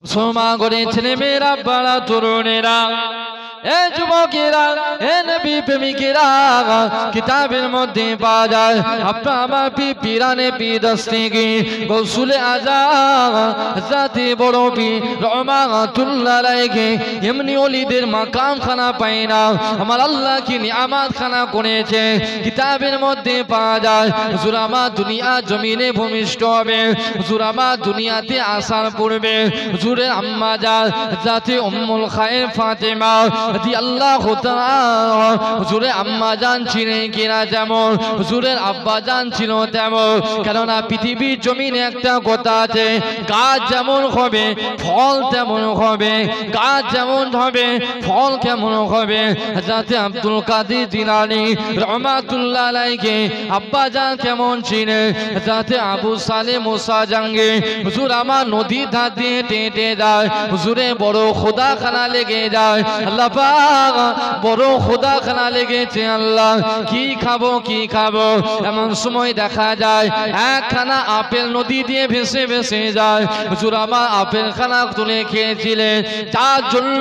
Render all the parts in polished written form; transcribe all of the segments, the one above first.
সোমা করে ছেলে মেয়েরা বাড়া তরুণেরা এ যুবকেরা এ নবী প্রেমিকেরা কিতাবের মধ্যে পাওয়া যায় আপনা আমার পীরানে পীর দস্তগীর গৌসুল আজম হযরত বড় পীর রহমাতুল্লাহ আলাইহি এমনি ওলিদের মাকাম খানা পায় না আমার আল্লাহ কি নিয়ামত খানা করেছে কিতাবের মধ্যে পাওয়া যায় হুজুর আমার দুনিয়া জমিনে ভূমিষ্ঠ হবে হুজুর আমার দুনিয়াতে আসার পূর্বে হুজুরের আম্মা জান হযরত উম্মুল খায়ের ফাতেমা রাদিয়াল্লাহু তাআলা হুজুরের আম্মা জান ছিলেন কিনা যেমন হুজুরের আব্বা জান ছিল তেমন কেননা পৃথিবীর জমিনে একটা কথা আছে গাছ যেমন হবে ফল তেমন হবে গাছ যেমন হবে ফল কেমন হবে হযরত আব্দুল কাদের জিলানী রহমাতুল্লাহ আলাইহি আব্বা জান কেমন ছিলেন হযরত আবু সালেহ মুসা জাঙ্গি হুজুর আমার নদী ধার দিয়ে হেঁটে যায় হুজুরে বড় খোদা খানা লেগে যায় আল্লাহ পাক বড় খোদা খানা লেগেছে আল্লাহ কি খাবো এমন সময় দেখা যায় একখানা আপেল নদী দিয়ে ভেসে ভেসে যায় হুজুর আমার আপেল খানা তুলে খেয়েছিলেন তার জন্য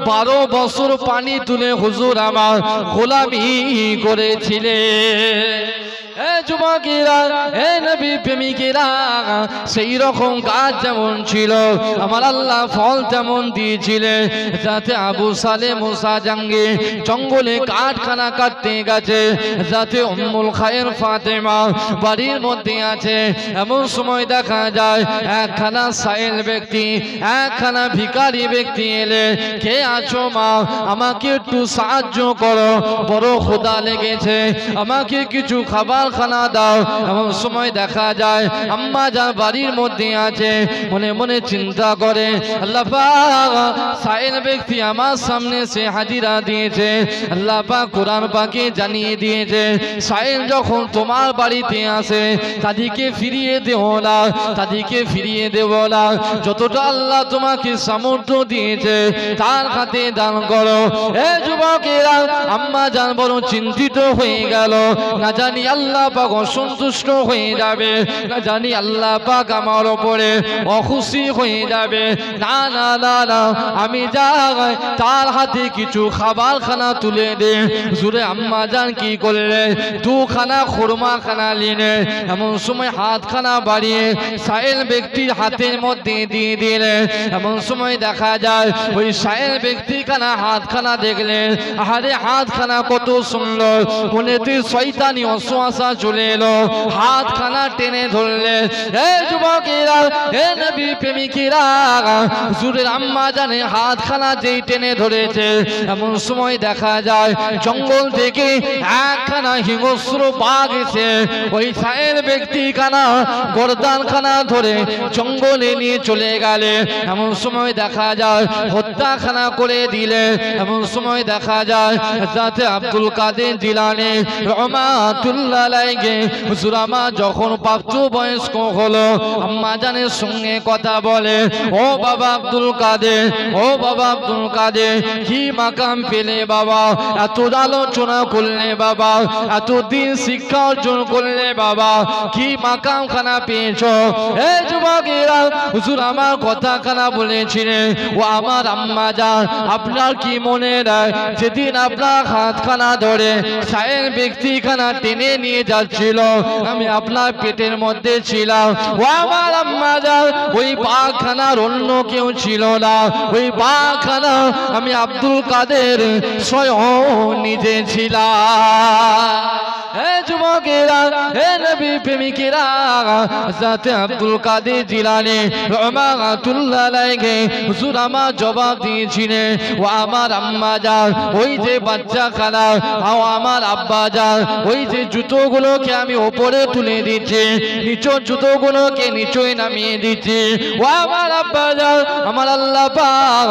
12 বছর পানি তুলে হুজুর আমার গোলামি করেছিলেন এ যুবকেরা এ নবী প্রেমিকেরা সেই রকম গাছ যেমন ছিল আমার আল্লাহ ফল তেমন দিয়েছিলেন যাতে আবু সালেহ মুসা জাঙ্গি জঙ্গলে কাঠখানা কাটতে গেছে যাতে উম্মুল খায়ের ফাতেমা বাড়ির মধ্যে আছে এমন সময় দেখা যায় একখানা সাইল ব্যক্তি একখানা ভিখারি ব্যক্তি এলে কে আছো মা আমাকে একটু সাহায্য করো বড় ক্ষুধা লেগেছে আমাকে কিছু খাবার খানা দাও এমন সময় দেখা যায় আম্মা যা বাড়ির মধ্যে আছে মনে মনে চিন্তা করে আল্লাহ পাক সাইল ব্যক্তি আমার সামনে সে হাজিরা দিয়েছে আল্লাহ পাক কোরআন পাকে জানিয়ে দিয়েছে সাইল যখন তোমার বাড়িতে আসে তাদেরকে ফিরিয়ে দেও না তাদেরকে ফিরিয়ে দেব না যতটা আল্লাহ তোমাকে সামর্থ্য দিয়েছে তার হাতে দান করো এ যুবকেরা আম্মা জান বড় চিন্তিত হয়ে গেল না জানি আল্লাহ পাক অসন্তুষ্ট হয়ে যাবে না জানি আল্লাহ পাক আমার উপরে অখুশি হয়ে যাবে না না না না আমি যাই তার হাতে কিছু খাবার খানা তুলে দে হুজুরে আম্মা জান কি করলে দুখানা খুরমা খানা নিয়ে এমন সময় হাতখানা বাড়িয়ে সাইল ব্যক্তির হাতের মধ্যে দিয়ে দিলে এমন সময় দেখা যায় ওই সাইল ব্যক্তি খানা হাতখানা দেখলেন আরে হাতখানা কত সুন্দর মনেতে শয়তানি অসুয়াশা চলে এলো হাতখানা টেনে ধরলে এ যুবকেরা এ নবী প্রেমিকেরা হুজুরের আম্মা জানে হাতখানা যেই টেনে ধরেছে এমন সময় দেখা যায় জঙ্গল থেকে একখানা হিংস্র বাঘ এসে ওই সাইল ব্যক্তি খানা গর্দান খানা ধরে জঙ্গলে নিয়ে চলে গেলে এমন সময় দেখা যায় হত্যাখানা করে দিলে এমন সময় দেখা যায় হযরত আব্দুল কাদের জিলানী রহমাতুল্লাহ আলাইহি হুজুর আমার যখন প্রাপ্ত বয়স্ক হলো আম্মা জানের সঙ্গে কথা বলে ও বাবা আব্দুল কাদের ও বাবা আব্দুল কাদের কি মাকাম পেলে বাবা এত আলোচনা করলে বাবা এত দিন শিক্ষা অর্জন করলে বাবা কি মাকাম খানা পেয়েছো এ যুবকেরা হুজুর আমার কথা খানা বলেছিলেন ও আমার আম্মা জান আপনার কি মনে নেই যেদিন আপনার হাতখানা ধরে সাইল ব্যক্তি খানা টেনে নিয়ে যাচ্ছিল আমি আপনার পেটের মধ্যে ছিলাম ও আমার আম্মা জান ওই বাঘখানার অন্য কেউ ছিল না ওই বাঘখানা আমি আব্দুল কাদের স্বয়ং নিজে ছিলাম হে যুবকেরা হে নবী প্রেমিকেরা হযরত আব্দুল কাদের জিলানী রহমাতুল্লাহ আলাইহি হুজুর আমার জবাব দিয়েছিলেন ও আমার আম্মা জান ওই যে বাচ্চাখানা ও আমার আব্বা জান ওই যে জুতোগুলোকে আমি উপরে তুলে দিচ্ছি নিচের জুতোগুলোকে নিচে নামিয়ে দিচ্ছি ও আমার আব্বা জান আমার আল্লাহ পাক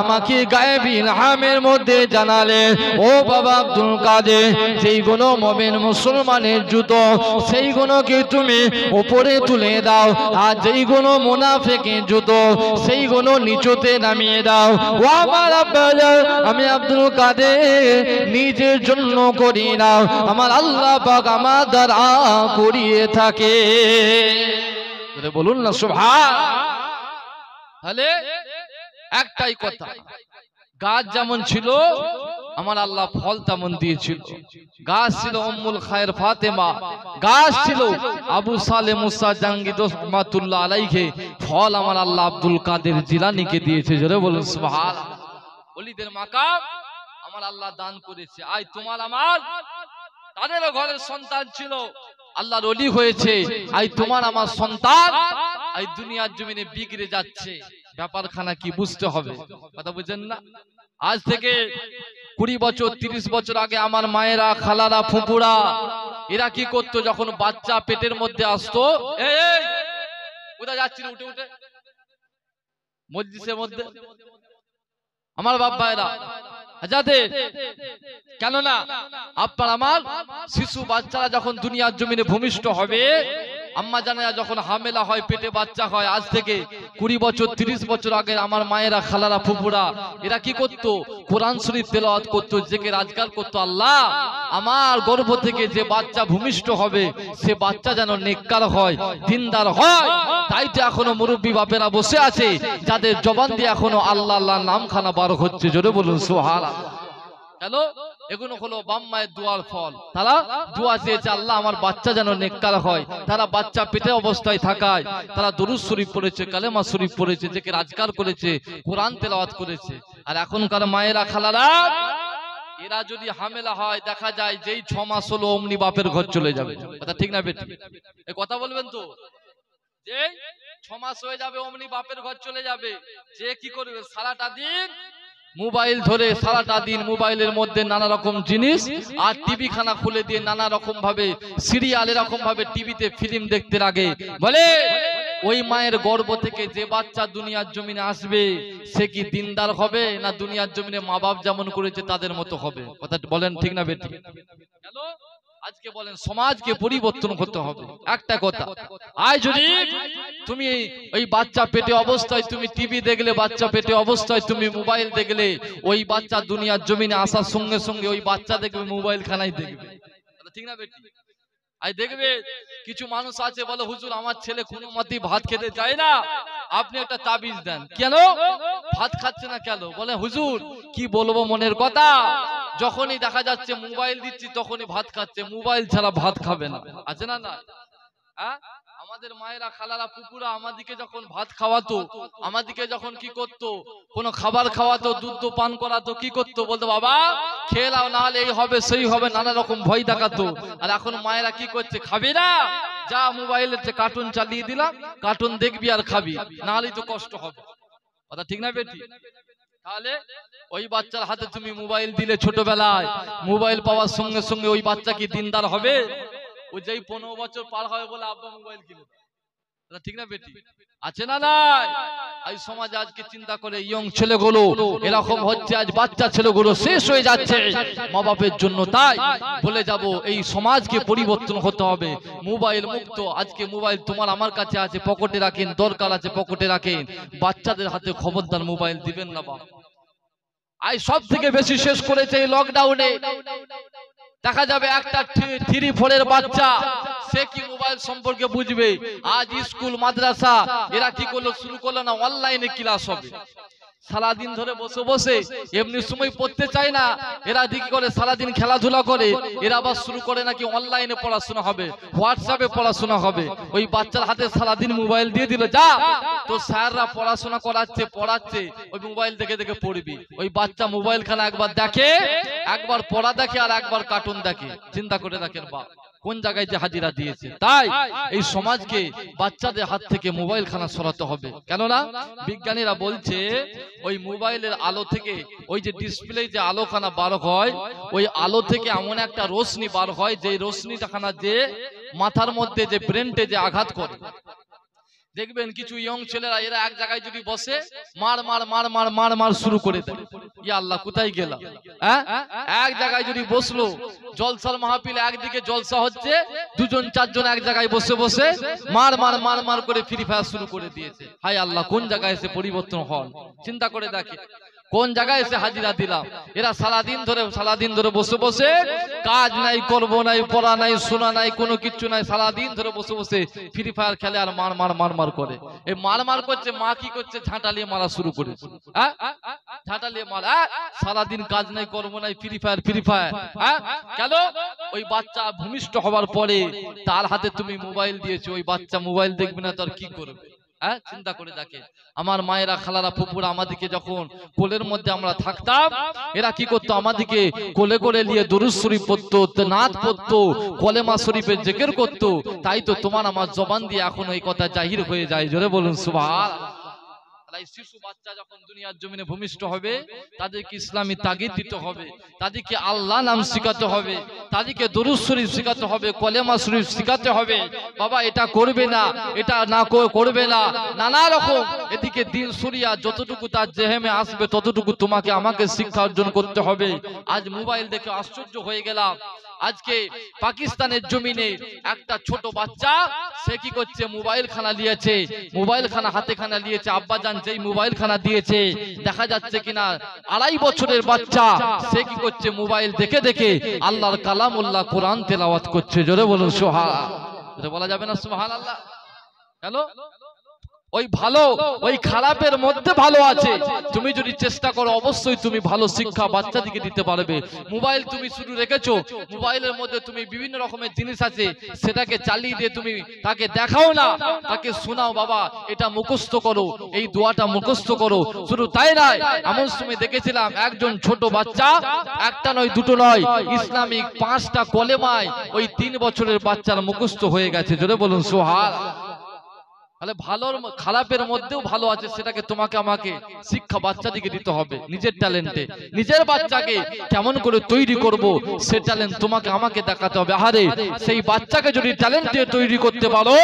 আমাকে গায়েবী ইলহামের মধ্যে জানালেন ও বাবা আব্দুল কাদের যেইগুলো মুমিন মুসলমানের জুতো সেইগুলোকে তুমি উপরে তুলে দাও আর যেইগুলো মুনাফিকের জুতো সেইগুলো নিচেতে নামিয়ে দাও ও আমার আব্বা জান আমি আব্দুল কাদের নিজের জন্য করি না আমার আল্লাহ পাক আমার দ্বারা করিয়ে থাকে বলুন না সুবহান তাহলে একটাই কথা, গাছ যেমন ছিল আমার আল্লাহ ফল তেমন দিয়েছিল। গাছ ছিল উম্মুল খায়ের ফাতেমা, গাছ ছিল আবু সালেহ মুসা জাহাঙ্গীর রহমাতুল্লাহ আলাইহি, ফল আমার আল্লাহ আব্দুল কাদের জিলানীকে দিয়েছে। জোরে বলুন সুবহানাল্লাহ। ওলিদের মাকাম আমার আল্লাহ দান করেছে। আই তোমার আমার তাদেরও ঘরের সন্তান ছিল, আল্লাহর ওলি হয়েছে। আই তোমার আমার সন্তান এই দুনিয়ার জমিনে বিগড়ে যাচ্ছে, ব্যাপারখানা কি বুঝতে হবে, কথা বুঝেন না? আজ থেকে 20 বছর 30 বছর আগে আমার মায়েরা, খালারা, ফুপুরা এরা কি করতো, যখন বাচ্চা পেটের মধ্যে আসতো, এই কোথায় যাচ্ছিল, উঠে উঠে মসজিদের মধ্যে আমার বাপ ভাইরা যাতে, কেননা আপনার আমার শিশু বাচ্চারা যখন দুনিয়ার জমিনে ভূমিষ্ঠ হবে, আম্মা জানেরা যখন হামেলা হয়, পেটে বাচ্চা হয়, আজ থেকে 20 বছর 30 বছর আগে আমার মায়েরা, খালারা, ফুপুরা এরা কি করতো, কোরআন শরীফ তেলাওয়াত করতো, জিকির আজকার করতো। আল্লাহ আমার গর্ভ থেকে যে বাচ্চা ভূমিষ্ঠ হবে সে বাচ্চা যেন নেককার হয়, দিনদার হয়। তাই তো এখনো মুরব্বী বাপেরা বসে আছে যাদের জবান দিয়ে এখনো আল্লাহ আল্লাহ নামখানা বার হচ্ছে। জোরে বলুন সুবহানাল্লাহ। কেন? এগুলো হলো বাপ মায়ের দোয়ার ফল। তারা দোয়া চেয়েছে আল্লাহ আমার বাচ্চা যেন নেককার হয়। তারা বাচ্চা পেটে অবস্থায় থাকায় তারা দরুদ শরীফ পড়েছে, কালেমা শরীফ পড়েছে, জিকির আজকার করেছে, কোরআন তেলাওয়াত করেছে। আর এখনকার মায়েরা, খালারা এরা যদি হামেলা হয়, দেখা যায় যেই 6 মাস হলো অমনি বাপের ঘর চলে যাবে। কথা ঠিক না বেটি? এই কথা বলবেন তো, যে 6 মাস হয়ে যাবে অমনি বাপের ঘর চলে যাবে। যে কি করবে, সারাটা দিন মোবাইল ধরে, সারাটা দিন মোবাইলের মধ্যে নানা রকম জিনিস, আর টিভি খানা খুলে দিয়ে নানা রকম ভাবে সিরিয়াল, এরকম ভাবে টিভিতে ফিল্ম দেখতে লাগে। বলে ওই মায়ের গর্ভ থেকে যে বাচ্চা দুনিয়ার জমিনে আসবে সে কি দিনদার হবে, না দুনিয়ার জমিনে মা বাপ যেমন করেছে তাদের মতো হবে? কথা বলেন ঠিক না বেটি? হ্যালো, আজকে বলেন সমাজকে পরিবর্তন করতে হবে। একটা কথা, আজ যদি তুমি ওই বাচ্চা পেটে অবস্থায় তুমি টিভি দেখলে, বাচ্চা পেটে অবস্থায় তুমি মোবাইল দেখলে, ওই বাচ্চা দুনিয়ার জমিনে আসার সঙ্গে সঙ্গে ওই বাচ্চা দেখবে মোবাইল খানাই দেখবে। ঠিক না বেটি? আজ দেখবে কিছু মানুষ আছে বলে হুজুর আমার ছেলে কোনো মতেই ভাত খেতে চায় না, আপনি একটা তাবিজ দেন। কেন ভাত খাচ্ছে না কেন? বলে হুজুর কি বলবো মনের কথা, যখনই দেখা যাচ্ছে মোবাইল দিচ্ছি তখনই ভাত খাচ্ছে, মোবাইল ছাড়া ভাত খাবে না। আছে না? না, আমাদের মায়েরা, খালারা, পুকুরা আমাদিকে যখন ভাত খাওয়াতো, আমাদিকে যখন কি করতো, কোনো খাবার খাওয়াতো, দুধ পান করাতো, কি করতো, বলতো বাবা খেয়ে নাও, নাহলে এই হবে সেই হবে, নানা রকম ভয় দেখাতো। আর এখন মায়েরা কি করছে, খাবি না, যা মোবাইলের কার্টুন চালিয়ে দিলাম, কার্টুন দেখবি আর খাবি, নাহলে তো কষ্ট হবে। কথা ঠিক না বেটি? তাহলে ওই বাচ্চার হাতে তুমি মোবাইল দিলে ছোটবেলায়, মোবাইল পাওয়ার সঙ্গে সঙ্গে ওই বাচ্চা কি দিনদার হবে? ওই যেই 15 বছর পার হবে বলে আব্বা মোবাইল কিনে দেয়। ঠিক না বেটি? আছে না নাই? এই সমাজে আজকে চিন্তা করে ইয়ং ছেলেগুলো এরকম হচ্ছে, আজ বাচ্চা ছেলেগুলো শেষ হয়ে যাচ্ছে মা বাপের জন্য। তাই বলে যাব এই সমাজকে পরিবর্তন হতে হবে, মোবাইল মুক্ত। আজকে মোবাইল তোমার আমার কাছে আছে, পকেটে রাখেন, দরকার আছে পকেটে রাখেন, বাচ্চাদের হাতে খবরদার মোবাইল দিবেন না। বাবা আজ সব থেকে বেশি শেষ করেছে এই লকডাউনে। দেখা যাবে একটা 3-4 বাচ্চা, সে কি মোবাইল সম্পর্কে বুঝবে? আজ স্কুল মাদ্রাসা এরা কি করলো, শুরু করলো না অনলাইনে ক্লাস হবে। সারাদিন ধরে বসে বসে এমনি সময় পড়তে চায় না, এরা দিকে করে সারাদিন খেলাধুলা করে, এরা আবার শুরু করে নাকি অনলাইনে পড়াশোনা হবে, হোয়াটসঅ্যাপে পড়াশোনা হবে। ওই বাচ্চার হাতে সারাদিন মোবাইল দিয়ে দিল, যা তো স্যাররা পড়াশোনা পড়াচ্ছে, ওই মোবাইল দেখে দেখে পড়বি। ওই বাচ্চা মোবাইল খানা একবার দেখে, একবার পড়া দেখে আর একবার কার্টুন দেখে। চিন্তা করে দেখেন বাপ কোন জায়গায় যে হাজিরা দিয়েছে। তাই এই সমাজকে বাচ্চাদের হাত থেকে মোবাইল খানা সরাতে হবে। কেননা বিজ্ঞানীরা বলছে ওই মোবাইলের আলো থেকে, ওই যে ডিসপ্লে যে আলো খানা বার হয়, ওই আলো থেকে এমন একটা রোশনি বার হয়, যে রোশনিটা খানা যে মাথার মধ্যে যে ব্রেনটে যে আঘাত করে। দেখবেন কিছু ইয়ং ছেলেরা এরা এক জায়গায় যদি বসে মার মার মার মার মার মার শুরু করে দেয়। ইয়া আল্লাহ কোথায় গেলাম? এক জায়গায় যদি বসলো, জলসার মাহফিল একদিকে জলসা হচ্ছে, 2-4 এক জায়গায় বসে বসে মার মার মার মার করে ফ্রি ফায়ার শুরু করে দিয়েছে। হায় আল্লাহ, কোন জায়গায় এসে পরিবর্তন হল? চিন্তা করে দেখে কোন জায়গায় এসে হাজিরা দিলাম। এরা সারাদিন ধরে বসে বসে কাজ নাই, করব নাই, পড়া নাই, শোনা নাই, কোনো কিছু নাই, সারাদিন ধরে বসে বসে ফ্রি ফায়ার খেলে আর মার করে। এই মার করছে, মা কি করছে, ঝাঁটা নিয়ে মারা শুরু করেছে। ঝাঁটা নিয়ে মারা, সারাদিন কাজ নাই, করব নাই, ফ্রি ফায়ার। কেন? ওই বাচ্চা ভূমিষ্ঠ হওয়ার পরে তার হাতে তুমি মোবাইল দিয়েছো, ওই বাচ্চা মোবাইল দেখবে না তো আর কি করবে? চিন্তা করে দেখে। আমার মায়েরা, খালারা, ফুপুরা আমাদেরকে যখন কোলের মধ্যে আমরা থাকতাম, এরা কি করতো, আমাদেরকে কোলে করে নিয়ে দরুদ শরীফ পড়তো, নাত পড়তো, কলেমা শরীফের জিকির করতো। তাই তো তোমার আমার জবান দিয়ে এখন এই কথা জাহির হয়ে যায়। জোরে বলুন সুবহানাল্লাহ। শিশু বাচ্চা যখন দুনিয়ার জমিনে ভূমিষ্ঠ হবে, তাদেরকে ইসলামী তাগিদ দিতে হবে, তাদেরকে আল্লাহ নাম শিখাতে হবে, তাদেরকে দরুদ শরীফ শিখাতে হবে, কলেমা শরীফ শিখাতে হবে। বাবা এটা করবে না, এটা না করবে না, নানা রকম এদিকে দিন সুরিয়া যতটুকু তার জেহেমে আসবে ততটুকু তোমাকে আমাকে শিক্ষা অর্জন করতে হবে। আজ মোবাইল দেখে আশ্চর্য হয়ে গেলাম। আজকে পাকিস্তানের জমিনে একটা ছোট বাচ্চা, সে কি করছে, মোবাইল খানা নিয়েছে, মোবাইল খানা হাতে খানা নিয়েছে। আব্বা জান যেই মোবাইল খানা দিয়েছে, দেখা যাচ্ছে কিনা 2.5 বছরের বাচ্চা, সে কি করছে, মোবাইল দেখে দেখে আল্লাহর কালামুল্লাহ কোরআন তেলাওয়াত করছে। জোরে বলুন সুবহানাল্লাহ। বলা যাবে না সুবহানাল্লাহ? হ্যালো, ওই ভালো ওই খারাপের মধ্যে ভালো আছে। তুমি যদি চেষ্টা করো অবশ্যই তুমি ভালো শিক্ষা বাচ্চাদেরকে দিতে পারবে। মোবাইল তুমি শুধু রেখেছো, মোবাইলের মধ্যে তুমি বিভিন্ন রকমের জিনিস আছে, সেটাকে চালিয়ে দিয়ে তুমি তাকে দেখাও না, তাকে শোনাও, বাবা এটা মুখস্থ করো, এই দোয়াটা মুখস্থ করো। শুধু তাই নয়, এমন সময় দেখেছিলাম একজন ছোট বাচ্চা, একটা নয় দুটো নয়, ইসলামিক 5টা কলেমায় ওই 3 বছরের বাচ্চার মুখস্থ হয়ে গেছে। জোরে বলুন সুবহানাল্লাহ। তাহলে ভালোর খারাপের মধ্যেও ভালো আছে, সেটাকে তোমাকে আমাকে শিক্ষা বাচ্চাদিকে দিতে হবে। নিজের ট্যালেন্টে নিজের বাচ্চাকে কেমন করে তৈরি করব, সে ট্যালেন্ট তোমাকে আমাকে দেখাতে হবে। আরে সেই বাচ্চাকে যদি ট্যালেন্ট দিয়ে তৈরি করতে পারো,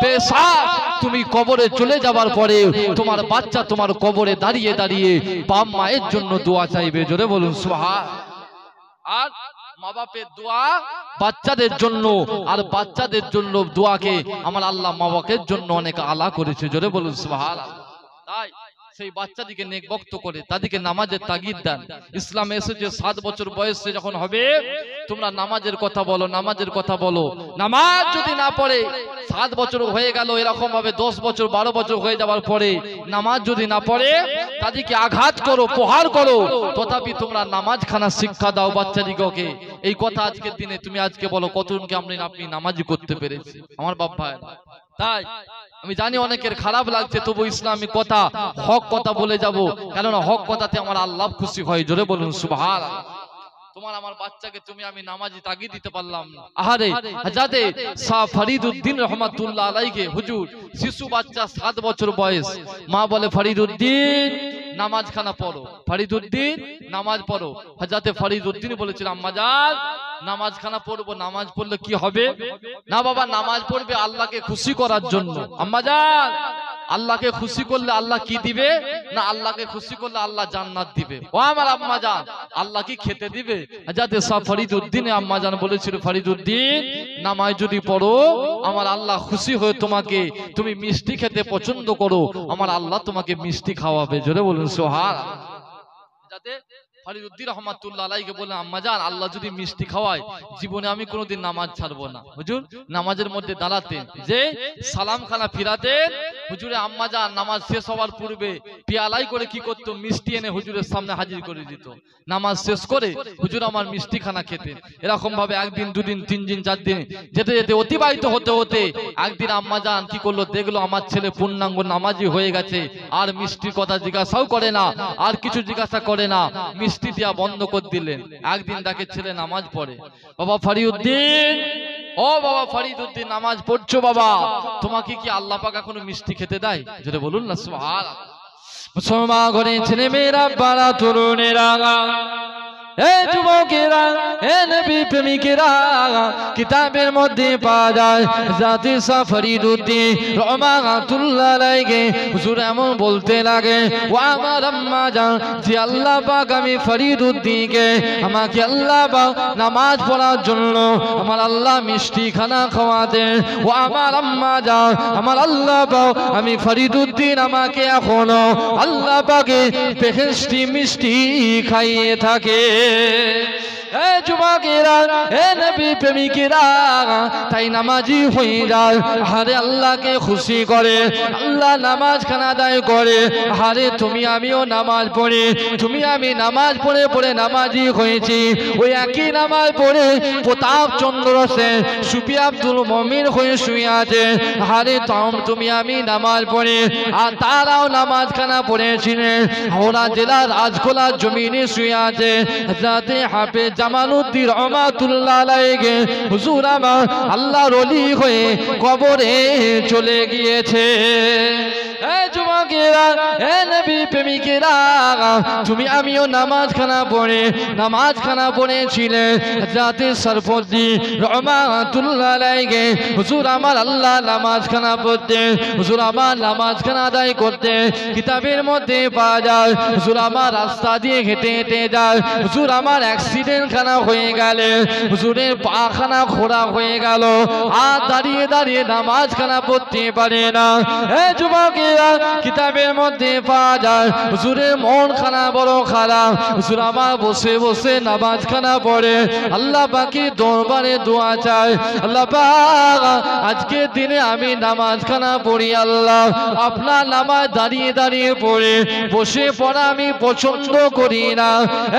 বেশাক তুমি কবরে চলে যাবার পরে তোমার বাচ্চা তোমার কবরে দাঁড়িয়ে দাঁড়িয়ে বাপ মায়ের জন্য দোয়া চাইবে। জোরে বলুন সুবহানাল্লাহ। আর মা বাপের দোয়া বাচ্চাদের জন্য, আর বাচ্চাদের জন্য দোয়াকে আমার আল্লাহ মা বাপের জন্য অনেক আলা করেছে। জোরে বলুন সুবহানাল্লাহ। তাই সেই বাচ্চাদিকে নেকবক্ত করে তাদেরকে নামাজের তাগিদ দেন। ইসলামে এসেছে 7 বছর বয়সে যখন হবে তোমরা নামাজের কথা বলো, নামাজের কথা বলো। নামাজ যদি না পড়ে, 7 বছর হয়ে গেল, এরকম ভাবে 10 বছর 12 বছর হয়ে যাওয়ার পরে নামাজ যদি না পড়ে, তাদেরকে আঘাত করো, প্রহার করো, তথাপি তোমরা নামাজ খানা শিক্ষা দাও বাচ্চাদিগকে। এই কথা আজকের দিনে তুমি আজকে বলো কতজনকে আপনি নামাজি করতে পেরেছি আমার বাপ ভাই। তাই আমি জানি অনেকের খারাপ লাগছে, তবু ইসলামী কথা, হক কথা বলে যাব, কেননা হক কথাতে আমার আল্লাহ খুশি হয়। জোরে বলুন সুবহানাল্লাহ। তোমার আমার বাচ্চাকে আমি নামাজি তাগিদ দিতে পারলাম না। আহারে হযরতে শাহ ফরিদউদ্দিন রহমাতুল্লাহ আলাইহি হুজুর, শিশু বাচ্চা 7 বছর বয়স, মা বলে ফরিদউদ্দিন নামাজ খানা পড়ো, ফরিদউদ্দিন নামাজ পড়ো। হযরতে ফরিদউদ্দিন বলেছিল, আম্মা জান নামাজ খানা পড়বো, নামাজ পড়লে কি হবে? না বাবা, নামাজ পড়বে আল্লাহকে খুশি করার জন্য। আম্মা জান আল্লাহকে খুশি করলে আল্লাহ কি দিবে? না আল্লাহকে খুশি করলে আল্লাহ জান্নাত দিবে। ও আমার আম্মা জান, আল্লাহ কি খেতে দিবে? হযরত শাহ ফরিদউদ্দিন আম্মা জান বলেছিল, ফরিদউদ্দিন নামাজ যদি পড়ো, আমার আল্লাহ খুশি হয়ে তুমি মিষ্টি খেতে পছন্দ করো, আমার আল্লাহ তোমাকে মিষ্টি খাওয়াবে। জোরে বলুন সুবহানাল্লাহ। যাতে ফরিদউদ্দিন রহমাতুল্লাহ আলাইহি বলেন, আম্মা জান আল্লাহ যদি মিষ্টি খাওয়ায়, জীবনে আমি কোনোদিন নামাজ ছাড়বো না। হুজুর নামাজের মধ্যে দাঁড়াতেন, যে সালাম খানা ফিরাতেন, হুজুরে আম্মা জান নামাজ শেষ হওয়ার পূর্বে পেয়ালাই করে কি করতো, মিষ্টি এনে হুজুরের সামনে হাজির করে দিত। নামাজ শেষ করে হুজুর আমার মিষ্টি খানা খেতেন। এরকম ভাবে 1 দিন 2 দিন 3 দিন 4 দিন যেতে যেতে অতিবাহিত হতে হতে একদিন আম্মা জান কি করলো, দেখলো আমার ছেলে পূর্ণাঙ্গ নামাজি হয়ে গেছে, আর মিষ্টির কথা জিজ্ঞাসাও করে না, আর কিছু জিজ্ঞাসা করে না, মিষ্টি দেয়া বন্ধ করে দিলেন। একদিন তাকে ছেলে নামাজ পড়ে, বাবা ফরিদউদ্দিন, ও বাবা ফরিদউদ্দিন নামাজ পড়ছো বাবা, তোমাকে কি আল্লাহ পাক এখনো মিষ্টি খেতে দেয়? যেটা বলুন না সুবহানাল্লাহ। মুসলমান ঘরে ছেলে মেয়েরা, বাড়া তরুণেরা, এ যুবকেরা, এ নবী প্রেমিকেরা, কিতাবের মধ্যে পাওয়া যায় জাতি শাহ ফরিদউদ্দীন রহমাতুল্লাহ আলাইহি হুজুর এমন বলতে লাগে, ও আমার আম্মা জান, যে আল্লাহ পাক আমি ফরিদউদ্দীনকে আমাকে আল্লাহ পাক নামাজ পড়ার জন্য আমার আল্লাহ মিষ্টি খানা খাওয়াতেন। ও আমার আম্মা জান, আমার আল্লাহ পাক আমি ফরিদউদ্দীন আমাকে এখনো আল্লাহ পাকে বেহেশতি মিষ্টি খাইয়ে থাকে। এ যুবকেরা, এ নবী প্রেমিকেরা, তাই নামাজি হয়ে যায়, আরে আল্লাহকে খুশি করে, আল্লাহ নামাজ খানা আদায় করে। আরে তুমি আমিও নামাজ পড়ি, তুমি আমি নামাজ পড়ে পড়ে নামাজি হয়েছি। ওই একই নামাজ পড়ে প্রতাপ চন্দ্র সেন, সুফি আব্দুল মমিন হয়ে শুয়ে আছে। আরে তুমি আমি নামাজ পড়ি, আর তারাও নামাজ খানা পড়েছিলেন। হাওড়া জেলার রাজখোলার জমিনে শুয়ে আছে যাতে হাফেজ জামালউদ্দিন রহমাতুল্লাহ আলাইহি হুজুর আমার আল্লাহর ওলি হয়ে কবরে চলে গিয়েছে। এ যুবকেরা, এ নবী প্রেমিকেরা, তুমি আমিও নামাজ খানা পড়েছিলেন যাতে সরফুদ্দীন রহমাতুল্লাহ আলাইহি হুজুর আমার আল্লাহ নামাজ খানা পড়তে, হুজুর আমার নামাজ খানা আদায় করতে। কিতাবের মধ্যে পাওয়া যায় হুজুর আমার রাস্তা দিয়ে হেঁটে হেঁটে যায়, হুজুর আমার অ্যাক্সিডেন্ট খানা হয়ে গেলে হুজুরের পা খানা খোড়া হয়ে গেল, আর দাঁড়িয়ে দাঁড়িয়ে নামাজ খানা পড়তে পারে না। এ যুবকেরা, কিতাবের মধ্যে পাওয়া যায় হুজুরের মন খানা বড় খারাপ, হুজুর আমার বসে বসে নামাজ খানা পড়ে, আল্লাহ পাকের দরবারে দোয়া চায়, আল্লাহ পাক আজকের দিনে আমি নামাজ খানা পড়ি, আল্লাহ আপনার নামাজ দাঁড়িয়ে দাঁড়িয়ে পড়ে, বসে পড়া আমি পছন্দ করি না।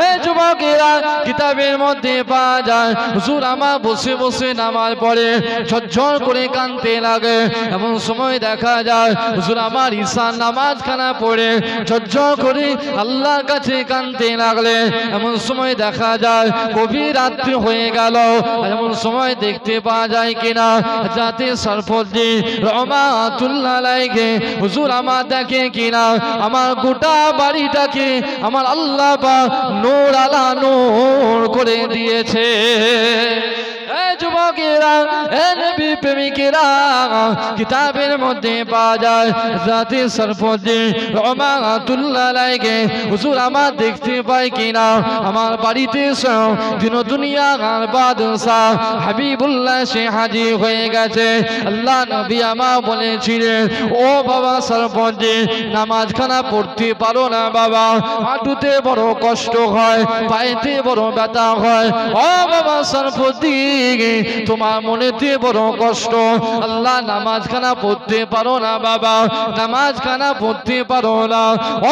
এ যুবকেরা, কিতাবের মধ্যে পাওয়া যায় হুজুর আমার বসে বসে নামাজ পড়ে, ঝরঝর করে কাঁদতে লাগে। এমন সময় দেখা যায় হুজুর আমার ঈশার নামাজ খানা পড়ে ঝরঝর করে আল্লাহর কাছে কাঁদতে লাগলে। এমন সময় দেখা যায় গভীর রাত্রি হয়ে গেল। এমন সময় দেখতে পাওয়া যায় কিনা যাতে সরফুদ্দীন রহমাতুল্লাহ আলাইহি হুজুর আমার দেখে কিনা আমার গোটা বাড়িটাকে আমার আল্লাহ পাক নূর আলা নূর করে দিয়েছে। এ যুবকেরা, এ নবী প্রেমিকেরা, কিতাবের মধ্যে পাওয়া যায় জাতি সরফুদ্দীন রহমাতুল্লাহ আলাইহি হুজুর আমার দেখতে পাই কিনা আমার বাড়িতে দিন দুনিয়ার বাদশাহ হাবিবুল্লাহ সে হাজির হয়ে গেছে। আল্লাহ নবী আমার বলেছিলেন, ও বাবা সরফুদ্দীন, নামাজ খানা পড়তে পারো না বাবা, হাঁটুতে বড় কষ্ট হয়, পায়েতে বড় ব্যথা হয়। ও বাবা সরফুদ্দীন, তোমার মনেতে বড় কষ্ট, আল্লাহ নামাজ খানা পড়তে পারো না বাবা, নামাজ খানা পড়তে পারো না।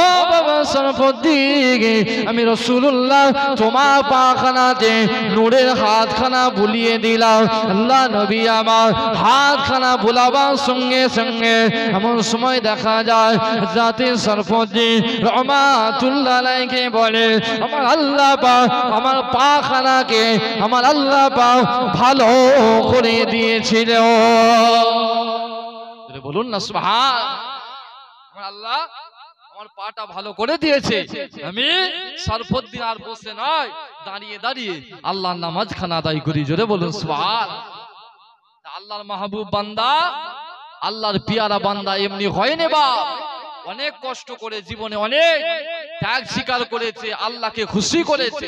ও বাবা সরফুদ্দীন, আমি রাসূলুল্লাহ তোমার পাখানাতে নূরের হাত খানা বুলিয়ে দিলাম। আল্লাহ নবী আমার হাত খানা বুলাবার সঙ্গে সঙ্গে এমন সময় দেখা যায় যাতে সরফুদ্দীন রহমাতুল্লাহ আলাইহি বলে, আমার আল্লাহ পাক আমার পাখানাকে আমার আল্লাহ পাক ভালো করে দিয়েছিল। বলুন না সুবহান। আমার আল্লাহ আমার পাটা ভালো করে দিয়েছে, আমি সরফুদ্দীন আর বসে নয়, দাঁড়িয়ে দাঁড়িয়ে আল্লাহর নামাজ খানা আদায় করি। জোরে বলুন সুবহান। আল্লাহর মাহবুব বান্দা, আল্লাহর পিয়ারা বান্দা এমনি হয়নি বা অনেক কষ্ট করে জীবনে অনেক ত্যাগ স্বীকার করেছে, আল্লাহকে খুশি করেছে,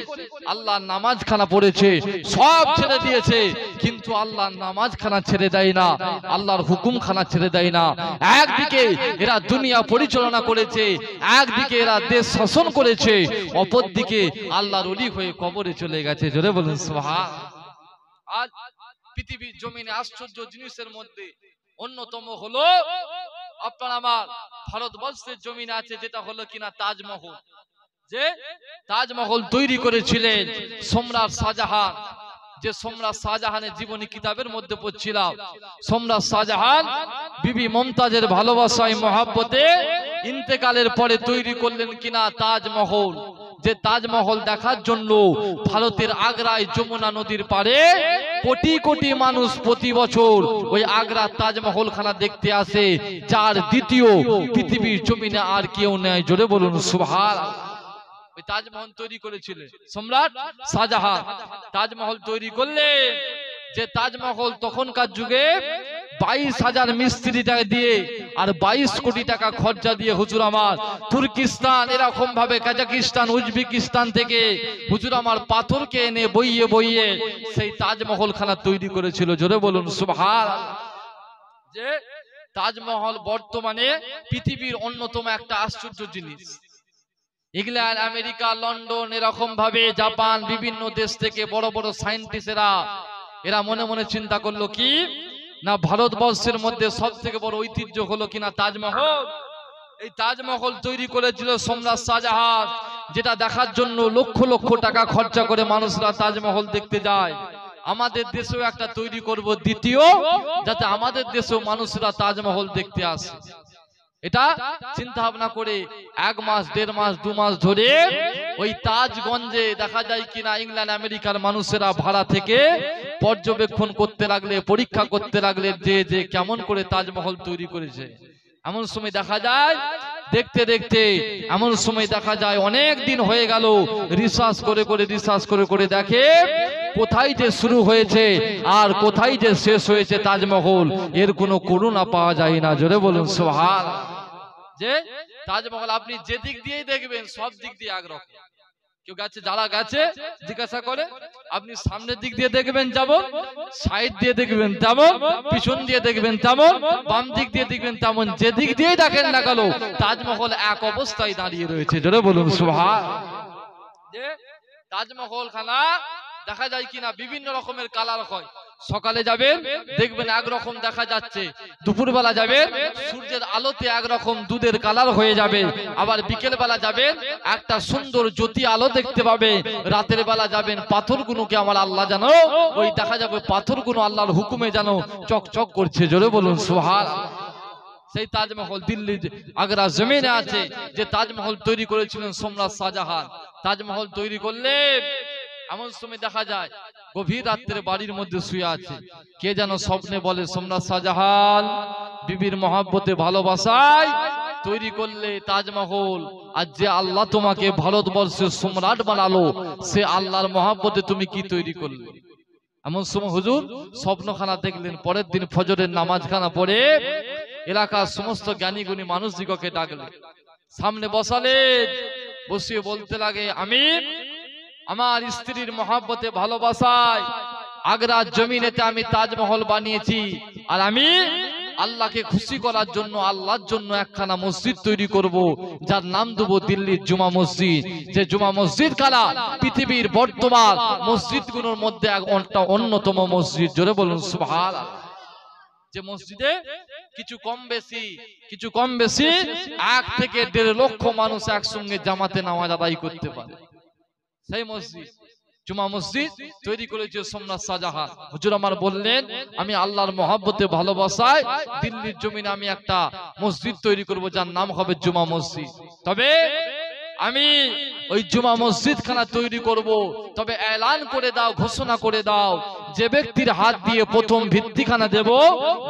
আল্লাহর নামাজ খানা পড়েছে, সব ছেড়ে দিয়েছে, কিন্তু আল্লাহর নামাজ খানা ছেড়ে দেয় না, আল্লাহর হুকুম খানা ছেড়ে দেয় না। একদিকে এরা দুনিয়া পরিচালনা করেছে, একদিকে এরা দেশ শাসন করেছে, অপরদিকে আল্লাহর ওলি হয়ে কবরে চলে গেছে। জোরে বলুন সুবহান। আজ পৃথিবীর জমিনে আশ্চর্য জিনিসের মধ্যে অন্যতম হলো আপনার আমার ভারতবর্ষের জমিনে আছে যেটা হলো কিনা তাজমহল। যে তাজমহল তৈরি করেছিলেন সম্রাট শাহজাহান। যে সম্রাট শাহজাহানের জীবনী কিতাবের মধ্যে পড়ছিলাম, সম্রাট শাহজাহান বিবি মমতাজের ভালোবাসায় মহাব্বতে ইন্তেকালের পরে তৈরি করলেন কিনা তাজমহল। যে তাজমহল দেখার জন্য ভারতের আগ্রায় যমুনা নদীর পারে কোটি কোটি মানুষ প্রতি বছর ওই আগ্রা তাজমহল খানা দেখতে আসে, যার দ্বিতীয় পৃথিবীর জমিনে আর কেউ নেই। জোরে বলুন সুবহান। ওই তাজমহল তৈরি করেছিলেন সম্রাট শাহজাহান। তাজমহল তৈরি করলেন, যে তাজমহল তখনকার যুগে 22,000 মিস্ত্রি টাকা দিয়ে আর 22 কোটি টাকা খরচা দিয়ে হুজুর আমার তুর্কিস্তান, এরকম ভাবে কাজাকিস্তান, উজবেকিস্তান থেকে হুজুর আমার পাথরকে এনে বইয়ে বইয়ে সেই তাজমহল খানা তৈরি করেছিল। জোরে বলুন সুবহানাল্লাহ। যে তাজমহল বর্তমানে পৃথিবীর অন্যতম একটা আশ্চর্য জিনিস। ইংল্যান্ড, আমেরিকা, লন্ডন, এরকম ভাবে জাপান, বিভিন্ন দেশ থেকে বড় বড় সায়েন্টিস্টেরা এরা মনে মনে চিন্তা করলো কি না, ভারতবর্ষের মধ্যে সব থেকে বড় ঐতিহ্য হলো কিনা তাজমহল। এই তাজমহল তৈরি করেছিল সম্রাট শাহজাহান, যেটা দেখার জন্য লক্ষ লক্ষ টাকা খরচা করে মানুষরা তাজমহল দেখতে যায়। আমাদের দেশেও একটা তৈরি করব দ্বিতীয়, যাতে আমাদের দেশেও মানুষরা তাজমহল দেখতে আসে। এটা চিন্তা ভাবনা করে 1 মাস, 1.5 মাস, 2 মাস ধরে ওই তাজগঞ্জে দেখা যায় কিনা ইংল্যান্ড আমেরিকার মানুষেরা ভাড়া থেকে পর্যবেক্ষণ করতে লাগলে, পরীক্ষা করতে লাগলে যে কেমন করে তাজমহল তৈরি করেছে। এমন সময় দেখা যায়, দেখতে দেখতে এমন সময় দেখা যায় অনেক দিন হয়ে গেল, রিসার্চ করে করে দেখে কোথায় যে শুরু হয়েছে আর কোথায় যে শেষ হয়েছে তাজমহল, এর কোনো করুণা পাওয়া যায় না। জোরে বলুন সুবহানাল্লাহ। যে তাজমহল আপনি যে দিক দিয়েই দেখবেন সব দিক দিয়ে একরকম। কেউ গেছে, যারা গেছে জিজ্ঞাসা করে, আপনি সামনের দিক দিয়ে দেখবেন যেমন, সাইড দিয়ে দেখবেন তেমন, পিছন দিয়ে দেখবেন তেমন, বাম দিক দিয়ে দেখবেন তেমন, যে দিক দিয়েই দেখেন না কেন তাজমহল এক অবস্থায় দাঁড়িয়ে রয়েছে। জোরে বলুন সুবহানাল্লাহ। যে তাজমহল খানা দেখা যায় কিনা বিভিন্ন রকমের কালার হয়। সকালে যাবেন দেখবেন একরকম দেখা যাচ্ছে, দুপুরবেলা যাবেন সূর্যের আলোতে একরকম দুধের কালার হয়ে যাবে, আবার বিকেল বেলা যাবেন একটা সুন্দর জ্যোতি আলো দেখতে পাবে, রাতের বেলা যাবেন পাথরগুলোকে আমার আল্লাহ জানো ওই দেখা যাবে পাথরগুলো আল্লাহর হুকুমে জানো চকচক করছে। জোরে বলুন সুবহানাল্লাহ। সেই তাজমহল দিল্লি আগ্রা জমিনে আছে, যে তাজমহল তৈরি করেছিলেন সম্রাট শাহজাহান। তাজমহল তৈরি করলে এমন সময় দেখা যায় গভীর রাত্রে বাড়ির মধ্যে শুয়ে আছে, কে যেন স্বপ্নে বলে সম্রাট শাহজাহান বিবির মহব্বতে ভালোবাসায় তৈরি করলে তাজমহল, আর যে আল্লাহ তোমাকে ভারতবর্ষের সম্রাট বানালো সে আল্লাহর মহব্বতে তুমি কি তৈরি করলে। এমন সময় হুজুর স্বপ্নখানা দেখলেন। পরের দিন ফজরের নামাজখানা পড়ে এলাকার সমস্ত জ্ঞানী গুণী মানুষদিগকে ডাকলেন, সামনে বসালেন, বসিয়ে বলতে লাগে, আমি আমার স্ত্রীর মহব্বতে ভালোবাসায় আগ্রার জমিনেতে আমি তাজমহল বানিয়েছি, আর আমি আল্লাহকে খুশি করার জন্য আল্লাহর জন্য একখানা মসজিদ তৈরি করব, যার নাম দেব দিল্লির জুমা মসজিদ। যে জুমা মসজিদ খানা পৃথিবীর বর্তমান মসজিদগুলোর মধ্যে একটা অন্যতম মসজিদ। জোরে বলুন সুবহানাল্লাহ। যে মসজিদে কিছু কম বেশি 1 থেকে 1.5 লক্ষ মানুষ একসঙ্গে জামাতে নামাজ আদায় করতে পারে, সেই মসজিদ জুমা মসজিদ তৈরি করেছে সম্রাট শাহজাহান। হুজুর আমার বললেন, আমি আল্লাহর মহব্বতে ভালোবাসায় দিল্লির জমিনে আমি একটা মসজিদ তৈরি করব, যার নাম হবে জুমা মসজিদ। তবে আমি ওই জুমা মসজিদ খানা তৈরি করব, তবে এলান করে দাও, ঘোষণা করে দাও, যে ব্যক্তির হাত দিয়ে প্রথম ভিত্তিখানা দেব,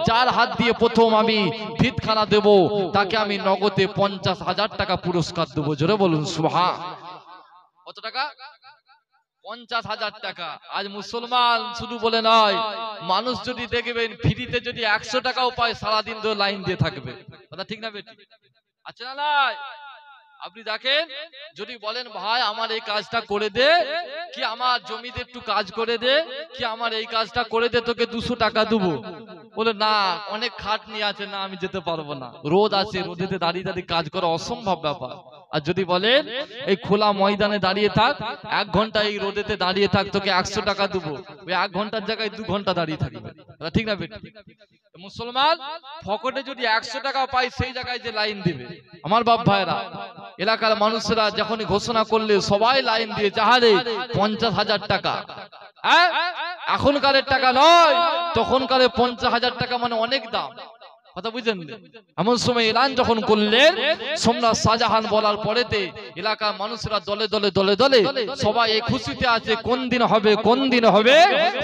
যার হাত দিয়ে প্রথম আমি ভিতখানা দেব, তাকে আমি নগদে 50,000 টাকা পুরস্কার দেবো। জোরে বলুন সুবহানাল্লাহ। কত টাকা? 50,000 টাকা। আজ মুসলমান শুধু বলে নয়, মানুষ যদি দেখবেন ফ্রিতে যদি 100 টাকাও পায় সারাদিন ধরে লাইন দিয়ে থাকবে। কথা ঠিক না বেটি? আচ্ছা না নাই? আপনি দেখেন, যদি বলেন ভাই আমার এই কাজটা করে দে, কি আমার জমিতে একটু কাজ করে দে, কি আমার এই কাজটা করে দে, তোকে 200 টাকা দেবো, বলে না অনেক খাটনি আছে, না আমি যেতে পারবো না, রোদ আছে, রোদেতে দাঁড়িয়ে দাঁড়িয়ে কাজ করা অসম্ভব ব্যাপার। আর যদি বলেন এই খোলা ময়দানে দাঁড়িয়ে থাক, 1 ঘন্টা এই রোদেতে দাঁড়িয়ে থাক, তোকে 100 টাকা দেবো, ওই 1 ঘন্টার জায়গায় 2 ঘন্টা দাঁড়িয়ে থাকবে। ঠিক না বেটি? মুসলমান ফকটে যদি 100 টাকা পায় সেই জায়গায় যে লাইন দিবে। আমার বাপ ভাইরা, এলাকার মানুষরা যখনই ঘোষণা করলে সবাই লাইন দিয়ে চাহারে 50,000 টাকা। এখনকারের টাকা নয়, তখনকারে 50,000 টাকা মানে অনেক দাম। কথা বুঝলেন? এমন সময় এলান যখন করলেন সম্রাট শাহজাহান বলার পরেতে এলাকার মানুষরা দলে দলে দলে দলে সবাই এই খুশিতে আছে, কোন দিন হবে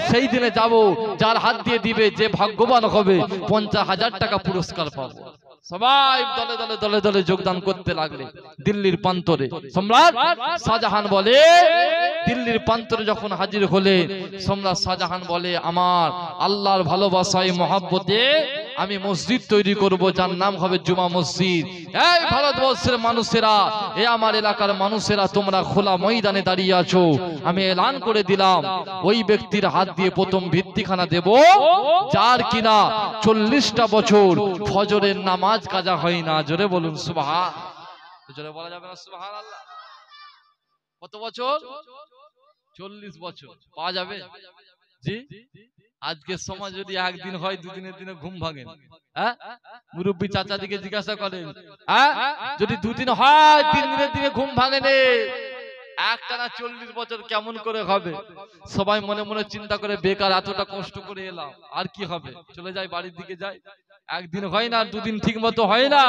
সেই দিনে যাব, যার হাত দিয়ে দিবে যে ভাগ্যবান হবে 50,000 টাকা পুরস্কার পাবো। সবাই দলে দলে দলে দলে যোগদান করতে লাগলে দিল্লির প্রান্তরে। সম্রাট শাহজাহান বলে, দিল্লির প্রান্তরে যখন হাজির হলে সম্রাট শাহজাহান বলে, আমার আল্লাহর ভালোবাসায় মহাব্বতে আমি মসজিদ তৈরি করব, যার নাম হবে জুমা মসজিদ। এই ভারতবর্ষের মানুষেরা, এ আমার এলাকার মানুষেরা, তোমরা খোলা ময়দানে দাঁড়িয়ে আছো, আমি এলান করে দিলাম ওই ব্যক্তির হাত দিয়ে প্রথম ভিত্তিখানা দেব যার কিনা 40টা বছর ফজরের নামাজ কাজা হয় না। জোরে বলুন সুবহান। জোরে বলা যাবে না সুবহানাল্লাহ? কত বছর? 40 বছর। পাওয়া যাবে? জি। আজকের সমাজ যদি একদিন হয়, দুদিনের দিনে ঘুম ভাঙে। হ্যাঁ, মুরব্বী চাচা দিকে জিজ্ঞাসা করেন, হ্যাঁ, যদি দুদিন হয়, 3 দিনের দিনে ঘুম ভাঙে নে, একটানা 40 বছর কেমন করে হবে? সবাই মনে মনে চিন্তা করে, বেকার এতটা কষ্ট করে এলাম, আর কি হবে, চলে যাই, বাড়ির দিকে যাই। একদিন হয় না, দুদিন ঠিক মতো হয় না,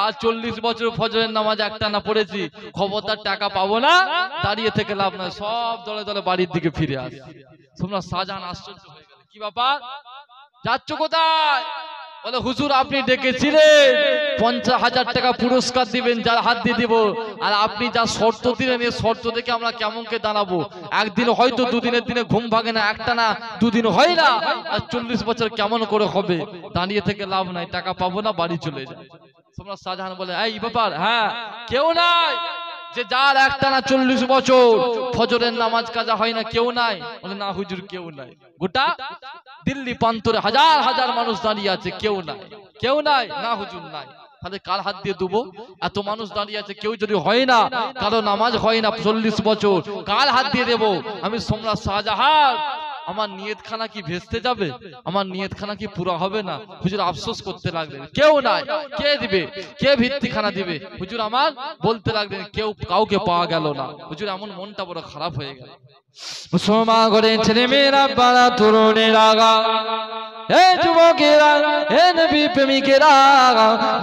আর 40 বছর ফজরের নামাজ একটানা পড়েছি, খবরদার টাকা পাবো না, দাঁড়িয়ে থেকে লাভ নাই, সব দলে দলে বাড়ির দিকে ফিরে আসে। তোমরা শাহজাহান আশ্চর্য হয়ে গেল, কি ব্যাপার, যাচ্ছ কোথায়? বলে, হুজুর আপনি ডেকেছিলেন 50,000 টাকা পুরস্কার দিবেন যার হাত দিয়ে দিব, আর আপনি যা শর্ত দিলেন, এই শর্ত দেখে আমরা কেমন কে দাঁড়াবো? একদিন হয়তো, দুদিনের দিনে ঘুম ভাঙে না, একটা না দুদিন হয় না, আর 40 বছর কেমন করে হবে? দাঁড়িয়ে থেকে লাভ নাই, টাকা পাবো না, বাড়ি চলে যায়। তোমরা শাহজাহান বলে, এই ব্যাপার, হ্যাঁ, কেউ নাই যে যার একটানা 40 বছর ফজরের নামাজ কাজা হয় না? কেউ নাই? বলে, না হুজুর কেউ নাই। গোটা দিল্লি প্রান্তরে হাজার হাজার মানুষ দাঁড়িয়ে আছে, কেউ নাই, কেউ নাই। না হুজুর নাই। তাহলে কার হাত দিয়ে দেবো? এত মানুষ দাঁড়িয়ে আছে, কেউ যদি হয় না, কারো নামাজ হয় না 40 বছর, কার হাত দিয়ে দেবো? আমি সম্রাট শাহজাহান, আমার নিয়তখানা কি ভেস্তে যাবে? আমার নিয়তখানা কি পুরো হবে না? হুজুর আফসোস করতে লাগলেন, কেউ নাই, কে দিবে, কে ভিত্তিখানা দিবে? হুজুর আমার বলতে লাগলেন, কেউ কাউকে পাওয়া গেল না। হুজুর এমন মনটা বড় খারাপ হয়ে গেল। মুসলমান করে ছেলে মেয়েরা, বাড়া তরুণেরা, হে যুবকেরা, হে নবী প্রেমিকেরা,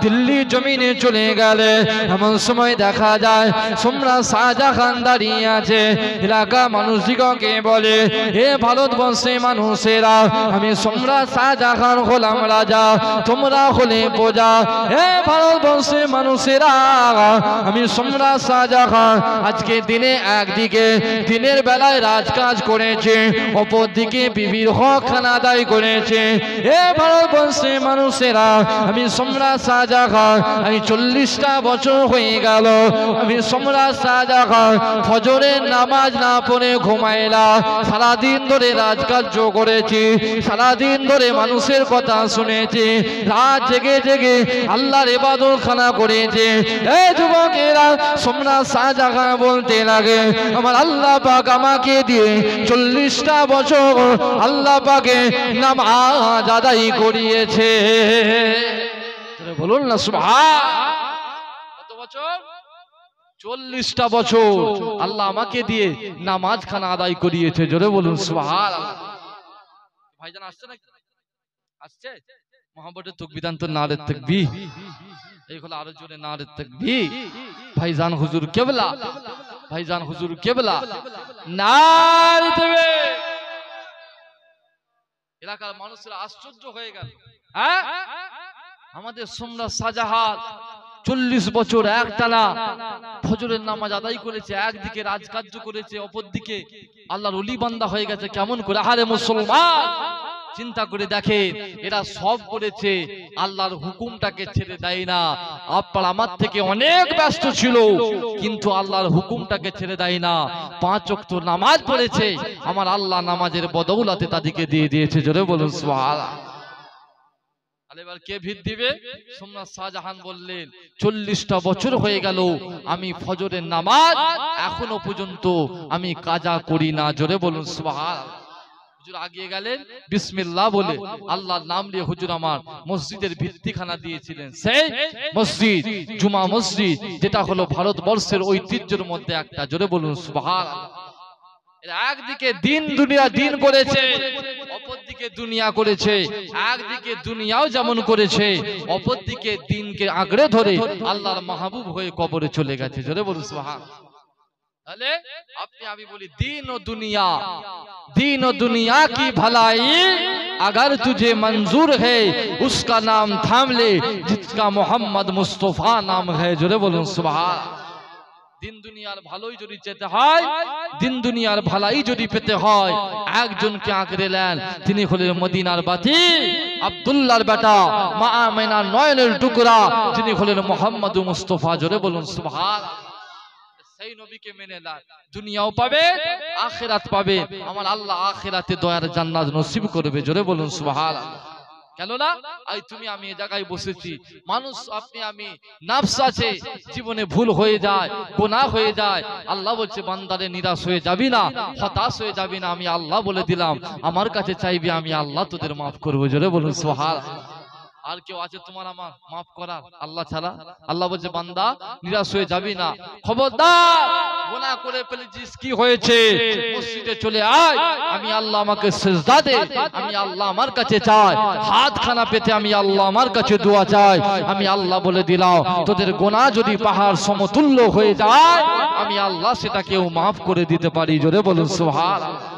দিল্লি জমিনে চলে গেলে এমন সময় দেখা যায় সম্রাট শাহজাহান দাঁড়িয়ে আছে। এলাকা মানুষদিগকে বলে, হে ভারতবর্ষের মানুষেরা, আমি সম্রাট শাহজাহান হলাম রাজা, তোমরা হলে প্রজা। হে ভারতবর্ষের মানুষেরা, আমি সম্রাট শাহজাহান আজকে দিনে একদিকে দিনের বেলায় রাজকাজ করেছে, অপর দিকে বিবির হক আদায় করেছে। হে ভারতবর্ষের মানুষেরা, আমি সম্রাট শাহজাহান, আমি 40টা বছর হয়ে গেল, আমি সম্রাট শাহজাহান ফজরের নামাজ না পড়ে ঘুমাই না, সারাদিন ধরে রাজকার্য করেছি, সারাদিন ধরে মানুষের কথা শুনেছি, রাত জেগে জেগে আল্লাহর ইবাদত খানা করেছে। এই যুবকেরা, সম্রাট শাহজাহান বলতে লাগে, আমার আল্লাহ পাক আমাকে দিয়ে 40টা বছর আল্লাহ পাকে নামাজ আদায় করিয়েছে। বলুন না সুবহান। কত বছর? 40টা বছর আল্লাহ আমাকে দিয়ে নামাজ খানা আদায় করিয়েছে। জোরে বলুন সুবহান। ভাইজান আসছে নাকি? আসছে? মোহাম্মদের তাকবীর তো নারে তাকবীর, এই হলো আরো জোরে নারে তাকবীর। ভাইজান হুজুর কেবলা, ভাইজান হুজুর কেবলা, নারে তাকবীর। এলাকার মানুষরা আশ্চর্য হয়ে গেল, হ্যাঁ, আমাদের সম্রাট শাহজাহান 40 বছর একটানা ফজরের নামাজ আদায় করেছে, একদিকে রাজকার্য করেছে, অপরদিকে আল্লাহর ওলি বান্দা হয়ে গেছে। কেমন করে? আরে মুসলমান, চিন্তা করে দেখে, এরা সব করেছে, আল্লাহর হুকুমটাকে ছেড়ে দেয় না। আপনার আমার থেকে অনেক ব্যস্ত ছিল, কিন্তু আল্লাহর হুকুমটাকে ছেড়ে দেয় না। 5 ওয়াক্ত নামাজ পড়েছে, আমার আল্লাহ নামাজের বদৌলতে তাদেরকে দিয়ে দিয়েছে। জোরে বলুন সুবহানাল্লাহ। এবার কে ভিত দিবে? সম্রাট শাহজাহান বললেন, 40টা বছর হয়ে গেল আমি ফজরের নামাজ এখনো পর্যন্ত আমি কাজা করি না। জোরে বলুন সুবহানাল্লাহ। হুজুর আগিয়ে গেলেন, বিসমিল্লাহ বলে আল্লাহর নাম নিয়ে হুজুর আমার মসজিদের ভিত্তিখানা দিয়েছিলেন। সেই মসজিদ জুমা মসজিদ, যেটা হলো ভারতবর্ষের ঐতিহ্যের মধ্যে একটা। জোরে বলুন সুবহানাল্লাহ। একদিকে দিন দুনিয়া দিন করেছে, অপরদিকে দুনিয়া করেছে। একদিকে দুনিয়াও যেমন করেছে, অপরদিকে দিনকে আগড়ে ধরে আল্লাহর মাহবুব হয়ে কবরে চলে গেছে। জোরে বলুন সুবহানাল্লাহ। তাহলে আপনি আমি বলি दीन और दुनिया की भलाई अगर तुझे मंजूर है उसका नाम थाम ले जिसका मोहम्मद मुस्तफा नाम है। जोरे बोलूं सुभान। दिन दुनियार भालोई যদি যেতে হয়, দিন দুনিয়ার ভালাই যদি পেতে হয়, একজনকে আঁকড়ে নেন, তিনি হলেন মদিনার বাতি, আব্দুল্লাহর বেটা, মা আমেনার নয়নের টুকরা, যিনি হলেন মোহাম্মদ মুস্তাফা। জোরে বলুন সুবহান। সেই নবীকে মেনে নেন, দুনিয়াও পাবে, আখিরাত পাবে। আমার আল্লাহ আখিরাতে দয়ার জান্নাত নসিব করবে। জোরে বলুন সুবহান। কেননা আজ তুমি আমি এই জায়গায় বসেছি, মানুষ আপনি আমি নফস আছে, জীবনে ভুল হয়ে যায়, গুনাহ হয়ে যায়। আল্লাহ বলছে বান্দারে নিরাশ হয়ে যাবি না, হতাশ হয়ে যাবি না, আমি আল্লাহ বলে দিলাম, আমার কাছে চাইবি, আমি আল্লাহ তোদের মাফ করবো। জোরে বলুন সুবহানাল্লাহ। আর কেউ আছে তোমার আমার মাফ করার আল্লাহ ছাড়া? আল্লাহ বলছে বান্দা নিরাশ হয়ে যাবি না, খবরদার গুনাহ করে ফেলেছিস, কি হয়েছে, মসজিদে চলে আয়, আমি আল্লাহ আমাকে সিজদা দে, আমি আল্লাহ আমার কাছে চাই, হাত খানা পেতে আমি আল্লাহ আমার কাছে দোয়া চাই, আমি আল্লাহ বলে দিলাম তোদের গুনাহ যদি পাহাড় সমতুল্য হয়ে যায়, আমি আল্লাহ সেটাকেও মাফ করে দিতে পারি। জোরে বলুন সুবহানাল্লাহ।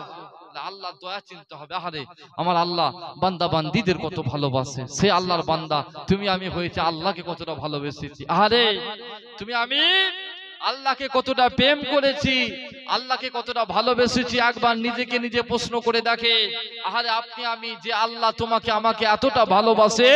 আল্লাহ দয়া চিনতে হবে। আরে আমার আল্লাহ বান্দা বান্দীদের কত ভালোবাসে, সে আল্লাহর বান্দা তুমি আমি হয়েছে আল্লাহকে কতটা ভালোবেসেছি। আরে তুমি আমি আল্লাহকে কতটা প্রেম করেছি, আল্লাহকে কতটা ভালোবেসেছি, একবার নিজেকে নিজে প্রশ্ন করে দেখে। আরে আপনি আমি যে আল্লাহ তোমাকে আমাকে এতটা ভালোবাসে,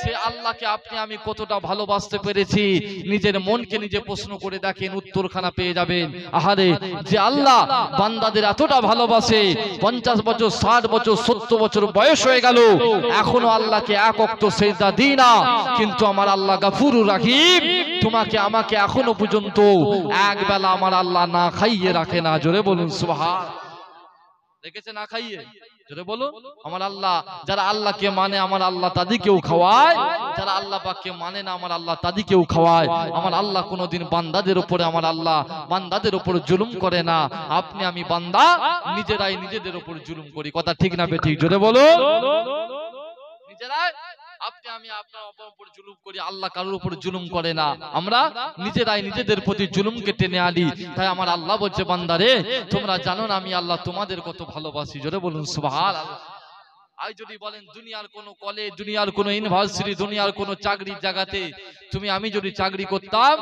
সে আল্লাহকে আপনি আমি কতটা ভালোবাসতে পেরেছি, নিজের মনকে নিজে প্রশ্ন করে দেখেন, উত্তরখানা পেয়ে যাবেন। আহারে যে আল্লাহ বান্দাদের এতটা ভালোবাসে, 50 বছর 60 বছর 70 বছর বয়স হয়ে গেল, এখনো আল্লাহকে এক ওয়াক্ত সিজদা দিই না, কিন্তু আমার আল্লাহ গফুরুর রহিম, তোমাকে আমাকে এখনো পর্যন্ত এক বেলা আমার আল্লাহ না খাইয়ে রাখে না। জোরে বলুন সুবহান। দেখেছে না খাইয়ে? জোরে বলুন। আমার আল্লাহ যারা আল্লাহকে মানে আমার আল্লাহ তাদেরকেও খাওয়ায়, যারা আল্লাহ পাককে মানে না আমার আল্লাহ তাদেরকেও খাওয়ায়। আমার আল্লাহ কোনোদিন বান্দাদের উপরে আমার আল্লাহ বান্দাদের উপর জুলুম করে না। আপনি আমি বান্দা নিজেরাই নিজেদের উপর জুলুম করি, কথা ঠিক না বেঠিক? জোরে বলুন। নিজেরাই আপনি আমি আপনার উপর জুলুম করি, আল্লাহ কারোর উপর জুলুম করে না। আমরা নিজেরাই নিজেদের প্রতি জুলুমকে টেনে আনি। তাই আমার আল্লাহ বলছে বান্দারে তোমরা জানো না আমি আল্লাহ তোমাদের কত ভালোবাসি। জোরে বলুন সুবহানাল্লাহ। আজ যদি বলেন দুনিয়ার কোন কলেজ, দুনিয়ার কোন ইউনিভার্সিটি, দুনিয়ার কোন চাকরির জায়গাতে তুমি আমি যদি চাকরি করতাম,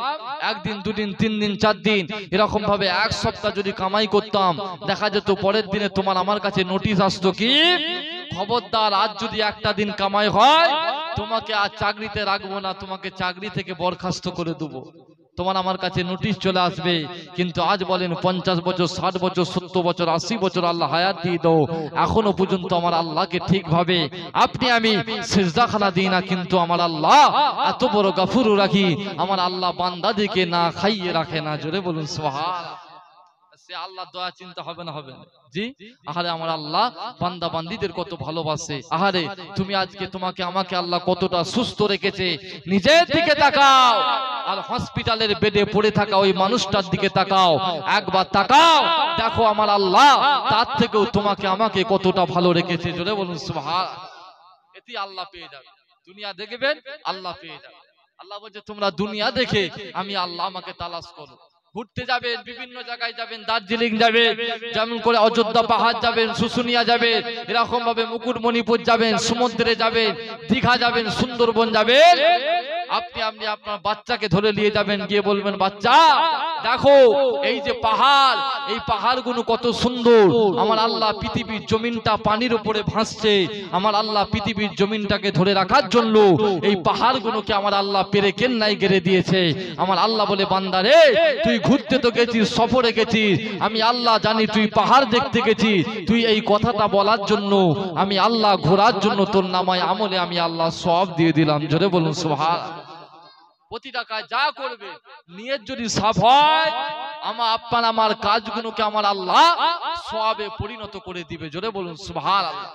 একদিন দুদিন 3 দিন 4 দিন এরকম ভাবে এক সপ্তাহ যদি কামাই করতাম, দেখা যেত পরের দিনে তোমার আমার কাছে নোটিশ আসতো কি, খবরদার আজ যদি একটা দিন কামাই হয় তোমাকে আজ চাকরিতে রাখবো না, তোমাকে চাকরি থেকে বরখাস্ত করে দেবো। তোমার আমার কাছে নোটিশ চলে আসবে। কিন্তু আজ বলেন 50 বছর 60 বছর 70 বছর 80 বছর আল্লাহ হায়াত দিয়ে দাও, এখনো পর্যন্ত আমার আল্লাহকে ঠিকভাবে আপনি আমি সিজদা খানা দিই না, কিন্তু আমার আল্লাহ এত বড় গফুর রাখি, আমার আল্লাহ বান্দাদেরকে না খাইয়ে রাখে না। জোরে বলুন সুবহানাল্লাহ। সে আল্লাহ দয়া চিন্তা হবে না? হবে জি। আহারে আমার আল্লাহ বান্দা বান্দীদের কত ভালোবাসে। আহারে তুমি আজকে তোমাকে আমাকে আল্লাহ কতটা সুস্থ রেখেছে, নিজের দিকে তাকাও, আর হসপিটালের বেডে পড়ে থাকা ওই মানুষটার দিকে তাকাও, একবার তাকাও, দেখো আমার আল্লাহ তার থেকেও তোমাকে আমাকে কতটা ভালো রেখেছে। জোরে বলুন সুবহানাল্লাহ। এতে আল্লাহ পেয়ে যাবে, দুনিয়া দেখবেন আল্লাহ পেয়ে যাবে। আল্লাহ বলছে তোমরা দুনিয়া দেখে আমি আল্লাহ আমাকে তালাশ করো। ঘুরতে যাবেন, বিভিন্ন জায়গায় যাবেন, দার্জিলিং যাবেন, যেমন করে অযোধ্যা পাহাড় যাবেন, শুশুনিয়া যাবেন, এরকম ভাবে মুকুটমণিপুর যাবেন, সমুদ্রে যাবেন, দীঘা যাবেন, সুন্দরবন যাবেন। আপনি আপনার বাচ্চাকে ধরে নিয়ে যাবেন, গিয়ে বলবেন বাচ্চা দেখো এই যে পাহাড়, এই পাহাড়গুলো কত সুন্দর, আমার আল্লাহ পৃথিবীর জমিনটা পানির উপরে ভাসছে, আমার আল্লাহ পৃথিবীর জমিনটাকে ধরে রাখার জন্য এই পাহাড়গুলোকে আমার আল্লাহ পেরে কেন্নাই গেড়ে দিয়েছে। আমার আল্লাহ বলে বান্দারে তুই ঘুরতে তো গেছিস, সফরে গেছিস, আমি আল্লাহ জানি তুই পাহাড় দেখতে গেছিস, তুই এই কথাটা বলার জন্য আমি আল্লাহ ঘোরার জন্য তোর নামায় আমলে আমি আল্লাহ সওয়াব দিয়ে দিলাম। জোরে বলুন সুবহানাল্লাহ। প্রতিটা কাজ যা করবে নিয়ত যদি সাফ হয়, আমার কাজগুলোকে আমার আল্লাহ সওয়াবে পরিণত করে দিবে। জোরে বলুন সুবহানাল্লাহ।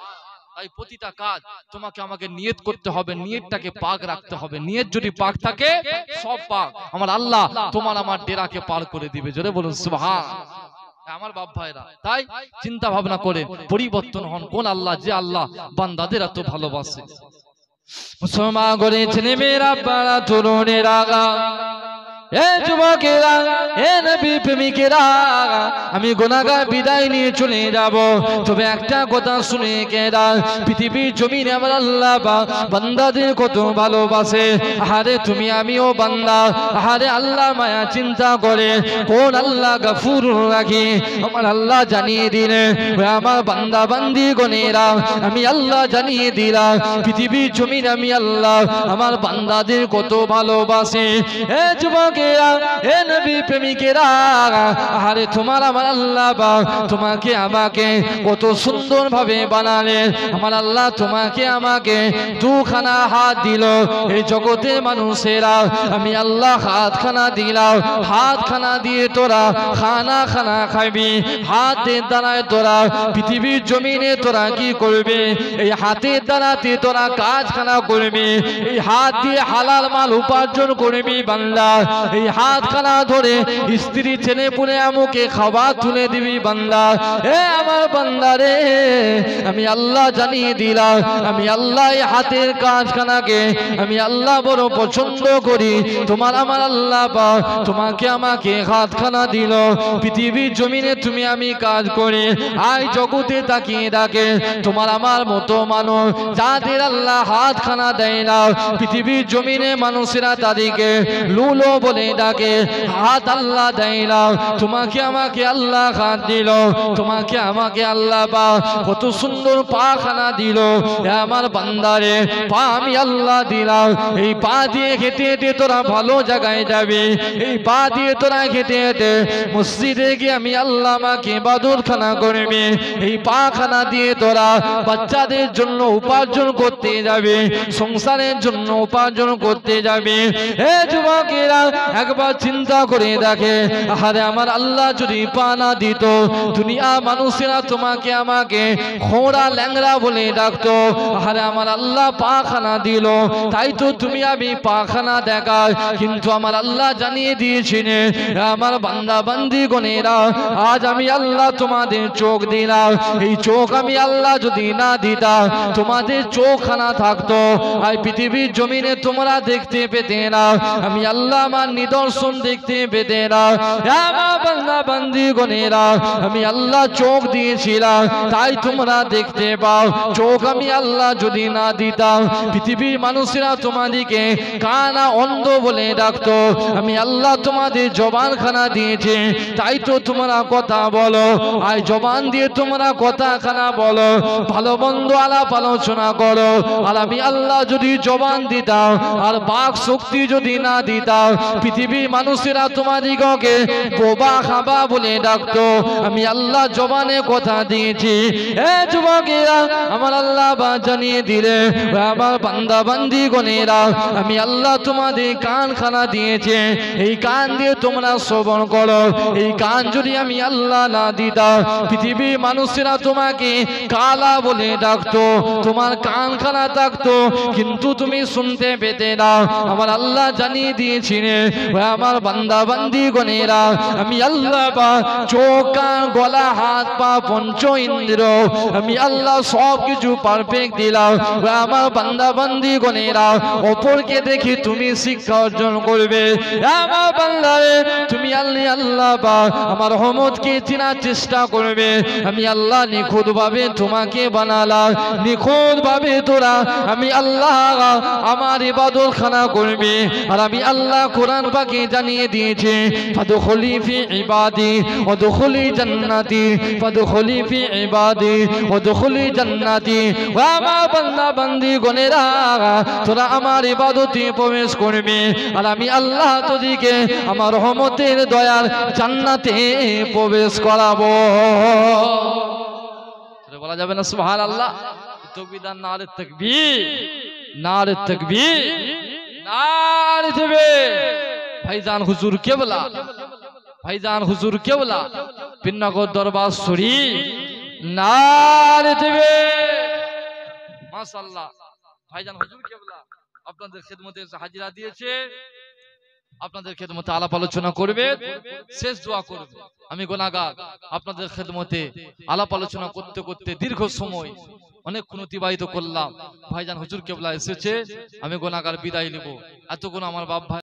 তাই প্রতিটা কাজ তোমাকে আমাকে নিয়ত করতে হবে, নিয়তটাকে পাক রাখতে হবে। নিয়ত যদি পাক থাকে সব পাক, আমার আল্লাহ তোমার আমার ডেরাকে পার করে দিবে। জোরে বলুন সুবহানাল্লাহ। আমার বাপ ভাইরা তাই চিন্তা ভাবনা করে পরিবর্তন হন, কোন আল্লাহ যে আল্লাহ বান্দাদের এত ভালোবাসে। মুসলমান করে ছেলে মেয়েরা, পাড়া তরুণেরা, এ যুবকেরা, এ নবী প্রেমিকেরা আমি গুনাহগার বিদায় নিয়ে চলে যাব তবে একটা কথা শুনে কেরা পৃথিবীর জমিনে আমার আল্লাহ বান্দাদের কত ভালোবাসে আরে তুমি আমিও বান্দা আরে আল্লাহ মায়া চিন্তা করে কোন আল্লাহ গফুর রাখি আমার আল্লাহ জানিয়ে দিলে আমার বান্দা বান্দি গনেরা আমি আল্লাহ জানিয়ে দিলাম পৃথিবীর জমিনে আমি আল্লাহ আমার বান্দাদের কত ভালোবাসে এ যুবকেরা এ নবী প্রেমিকেরা আরে তোমার আমার আল্লাহ তোমাকে আমাকে কত সুন্দর ভাবে বানালে আমার আল্লাহ তোমাকে আমাকে দুখানা হাত দিল এই জগতে মানুষেরা আমি আল্লাহ হাতখানা দিলাম হাতখানা দিয়ে তোরা খানা খানা খাবি হাতের দ্বারায় তোরা পৃথিবীর জমিনে তোরা কি করবে এই হাতের দ্বারাতে তোরা কাজখানা করবি এই হাত দিয়ে হালাল মাল উপার্জন করবি বান্দা এই হাতখানা ধরে স্ত্রী ছেলে পুলে আমুকে খাবার তুলে দিবি বান্দা এ আমার বান্দা রে আমি আল্লাহ জানিয়ে দিলাম আমি আল্লাহ এই হাতের কাজখানাকে আমি আল্লাহ বড় পছন্দ করি তোমার আমার আল্লাহ তোমাকে আমাকে হাতখানা দিল পৃথিবীর জমিনে তুমি আমি কাজ করি আই জগতে তাকিয়ে ডাকে তোমার আমার মতো মানুষ যাদের আল্লাহ হাতখানা দেয় না পৃথিবীর জমিনে মানুষেরা তাদেরকে লুলো বলে ডাকে হাত আল্লাহ দেয় না তোমাকে আমাকে আল্লাহ হাত দিল তোমাকে আমাকে আল্লাহ কত সুন্দর পাখানা দিল আমার বান্দারে পা আমি আল্লাহ দিলাম এই পা দিয়ে হেঁটে হেঁটে তোরা ভালো জায়গায় যাবে এই পা দিয়ে তোরা হেঁটে হেঁটে মসজিদে গিয়ে আমি আল্লাহ আমাকে ইবাদতখানা করবে এই পাখানা দিয়ে তোরা বাচ্চাদের জন্য উপার্জন করতে যাবে সংসারের জন্য উপার্জন করতে যাবে এ যুবকেরা একবার চিন্তা করে দেখে আরে আমার আল্লাহ যদি পা না দিত দুনিয়া মানুষেরা তোমাকে আমাকে খোঁড়া ল্যাংড়া বলে ডাকতো আরে আমার আল্লাহ পাখানা দিল তাই তো তুমি আমি পাখানা দেখা কিন্তু আমার আল্লাহ জানিয়ে দিয়েছিলেন আমার বান্দা বান্দি গনেরা আজ আমি আল্লাহ তোমাদের চোখ দিলাম এই চোখ আমি আল্লাহ যদি না দিতাম তোমাদের চোখখানা থাকতো আর পৃথিবীর জমিনে তোমরা দেখতে পেতে না আমি আল্লাহ আমার নিদর্শন দেখতে পেতে না আমার বান্দা বান্দি গনেরা আমি আল্লাহ চোখ দিয়েছিলাম তাই তোমরা দেখতে পাও চোখ আমি আল্লাহ যদি না দিতাম পৃথিবীর মানুষেরা তোমাদেরকে কানা অন্ধ বলে ডাকতো আমি আল্লাহ তোমাদের জবানখানা দিয়েছে তাই তো তোমরা কথা বলো আর জবান দিয়ে তোমরা কথাখানা বলো ভালো মন্দ আলাপ আলোচনা করো আর আমি আল্লাহ যদি জবান দিতাম আর বাক শক্তি যদি না দিতাম পৃথিবীর মানুষেরা তোমাদিগকে বোবা খাবা বলে ডাকতো আমি আল্লাহ জবানে কথা দিয়েছি এ যুবকেরা আমার আল্লাহ জানিয়ে দিলে আমার বান্দা বান্দি গনেরা আমি আল্লাহ তোমাদের কানখানা দিয়েছে এই কান দিয়ে তোমরা শ্রবণ করো এই কান যদি আমি আল্লাহ না দিতাম পৃথিবীর মানুষেরা তোমাকে কালা বলে ডাকতো তোমার কানখানা থাকতো কিন্তু তুমি শুনতে পেতে না আমার আল্লাহ জানিয়ে দিয়েছিলেন আমার বান্দা বান্দি গনেরা আমি আল্লাহ চোখ কান গলা হাত পা পঞ্চ ইন্দ্র আমি আল্লাহ সব কিছু পারফেক্ট দিলাম আমার বান্দা বান্দি গনেরা অপরকে দেখি তুমি শিক্ষা অর্জন করবে আমার বান্দারে তুমি আল্লাহ আমার রহমতকে চেনার চেষ্টা করবে আমি আল্লাহ নিখুঁত ভাবে তোমাকে বানালাম নিখুঁত ভাবে তোরা আমি আল্লাহ আমার ইবাদত খানা করবে আর আমি আল্লাহ কোরআন পাকে জানিয়ে দিয়েছে ফাদখুলি ফি ইবাদি ওয়াদখুলি জান্নাতি ফাদখুলি ফি ইবাদি ওয়াদখুলি জান্নাতি আমার বান্দা বান্দি গনেরা তোরা আমার ইবাদতে প্রবেশ করবে আর আমি আল্লাহ তোদেরকে আমার রহমতের দয়ার জান্নাতে প্রবেশ করাবো বলা যাবে না সুবহানাল্লাহ তাকবীর নারে তাকবীর নারে তাকবীর নারে তাকবীর ভাইজান হুজুর কেবলা ভাইজান হুজুর কেবলা পিন্নাগর দরবার শরীফ নারে তাকবীর মাশাআল্লাহ ভাইজান হুজুর কেবলা আপনাদের খিদমতে হাজিরা দিয়েছে আপনাদের খেদমতে আলাপ আলোচনা করবে শেষ দোয়া করবে আমি গুনাহগার আপনাদের খেদমতে আলাপ আলোচনা করতে করতে দীর্ঘ সময় অনেকক্ষণ অতিবাহিত করলাম ভাইজান হুজুর কেবলা এসেছে আমি গুনাহগার বিদায় নিব এতক্ষণ আমার বাপ ভাই